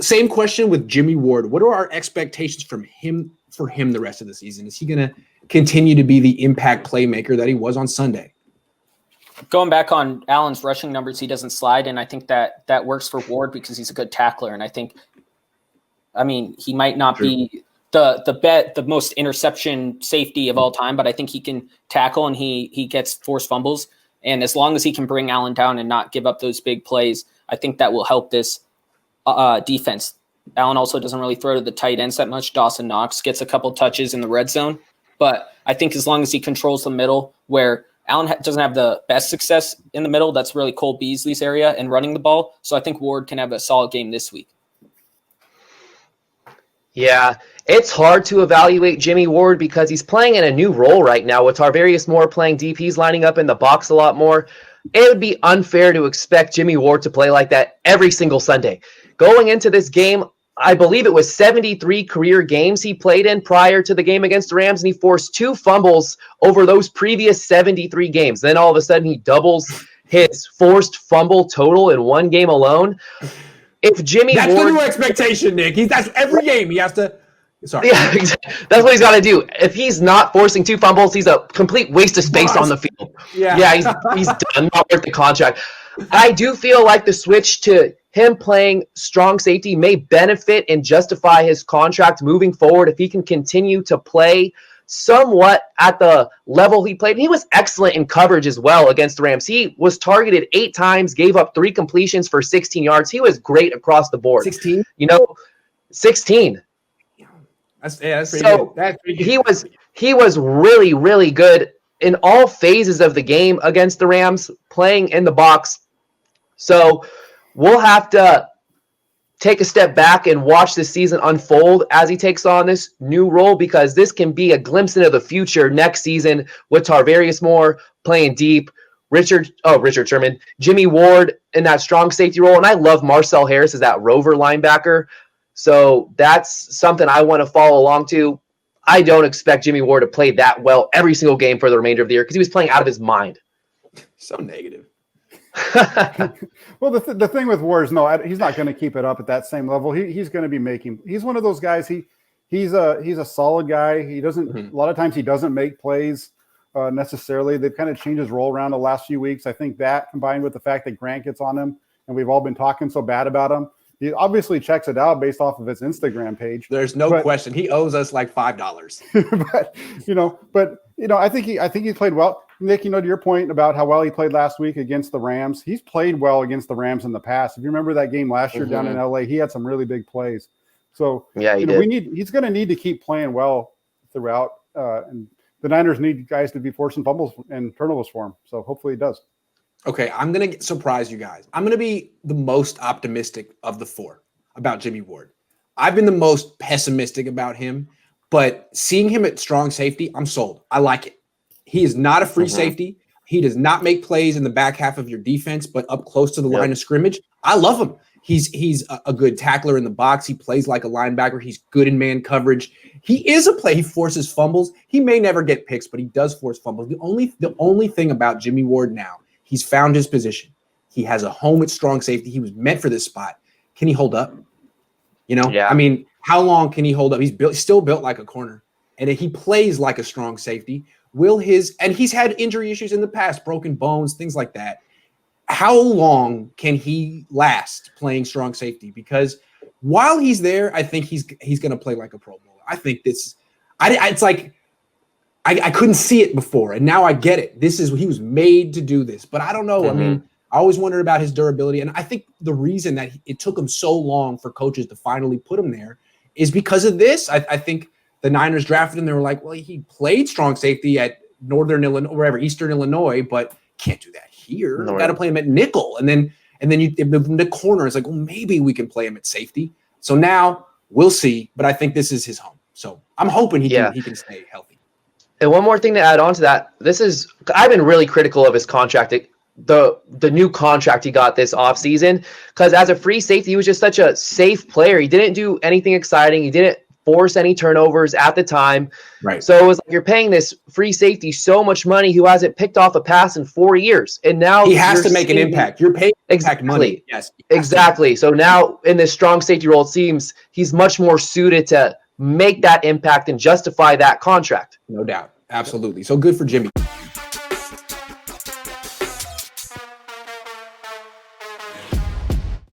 same question with Jimmie Ward. What are our expectations for him the rest of the season? Is he going to continue to be the impact playmaker that he was on Sunday? Going back on Allen's rushing numbers, he doesn't slide, and I think that works for Ward because he's a good tackler. And he might not be the most interception safety of all time, but I think he can tackle and he gets forced fumbles. And as long as he can bring Allen down and not give up those big plays, I think that will help this defense. Allen also doesn't really throw to the tight ends that much. Dawson Knox gets a couple touches in the red zone, but I think as long as he controls the middle, where Allen doesn't have the best success in the middle, that's really Cole Beasley's area and running the ball. So I think Ward can have a solid game this week. Yeah, it's hard to evaluate Jimmie Ward because he's playing in a new role right now with Tarvarius Moore playing deep. He's lining up in the box a lot more. It would be unfair to expect Jimmie Ward to play like that every single Sunday. Going into this game, I believe it was 73 career games he played in prior to the game against the Rams, and he forced 2 fumbles over those previous 73 games. Then all of a sudden he doubles his forced fumble total in one game alone. If Jimmie That's Ward, the new expectation, Nick. That's every game he has to. Sorry. Yeah, that's what he's got to do. If he's not forcing 2 fumbles, he's a complete waste of space on the field. Yeah, he's done. Not worth the contract. I do feel like the switch to him playing strong safety may benefit and justify his contract moving forward if he can continue to play somewhat at the level he played. And he was excellent in coverage as well against the Rams. He was targeted 8 times, gave up 3 completions for 16 yards. He was great across the board. 16? 16. That's pretty good. That's pretty good. He was really, really good in all phases of the game against the Rams, playing in the box. So we'll have to take a step back and watch this season unfold as he takes on this new role, because this can be a glimpse into the future next season with Tarvarius Moore playing deep, Richard Sherman, Jimmie Ward in that strong safety role. And I love Marcel Harris as that rover linebacker. So that's something I want to follow along to. I don't expect Jimmie Ward to play that well every single game for the remainder of the year because he was playing out of his mind. So negative. Well, the thing with Ward is he's not going to keep it up at that same level. He's going to be he's one of those guys. He's a solid guy. He doesn't a lot of times he doesn't make plays necessarily. They've kind of changed his role around the last few weeks. I think that combined with the fact that Grant gets on him and we've all been talking so bad about him. He obviously checks it out based off of his Instagram page. There's no question. He owes us like $5. but I think he played well. Nick, to your point about how well he played last week against the Rams, he's played well against the Rams in the past. If you remember that game last year down in LA, he had some really big plays. So yeah, he's going to need to keep playing well throughout. And the Niners need guys to be forcing fumbles and turnovers for him. So hopefully he does. Okay, I'm going to surprise you guys. I'm going to be the most optimistic of the 4 about Jimmie Ward. I've been the most pessimistic about him, but seeing him at strong safety, I'm sold. I like it. He is not a free safety. He does not make plays in the back half of your defense, but up close to the line of scrimmage. I love him. He's a good tackler in the box. He plays like a linebacker. He's good in man coverage. He is a play. He forces fumbles. He may never get picks, but he does force fumbles. The only thing about Jimmie Ward now, he's found his position. He has a home at strong safety. He was meant for this spot. Can he hold up? Yeah. I mean, how long can he hold up? He's still built like a corner, and he plays like a strong safety. And he's had injury issues in the past, broken bones, things like that. How long can he last playing strong safety? Because while he's there, I think he's going to play like a Pro Bowler. I think it's like I couldn't see it before, and now I get it. He was made to do this, but I don't know. I mean, I always wondered about his durability, and I think the reason that it took him so long for coaches to finally put him there is because of this. I think the Niners drafted him. They were like, well, he played strong safety at Northern Illinois, wherever, Eastern Illinois, but can't do that here. Got to play him at nickel, and then you move him to corner. It's like, well, maybe we can play him at safety. So now we'll see, but I think this is his home. So I'm hoping he can stay healthy. And one more thing to add on to that, I've been really critical of his contract, the new contract he got this offseason, because as a free safety, he was just such a safe player. He didn't do anything exciting. He didn't force any turnovers at the time. Right. So it was like you're paying this free safety so much money who hasn't picked off a pass in 4 years. And now he has to make an impact. You're paying impact money. Yes. Exactly. So now in this strong safety role, it seems he's much more suited to make that impact and justify that contract. No doubt. Absolutely. So good for Jimmie.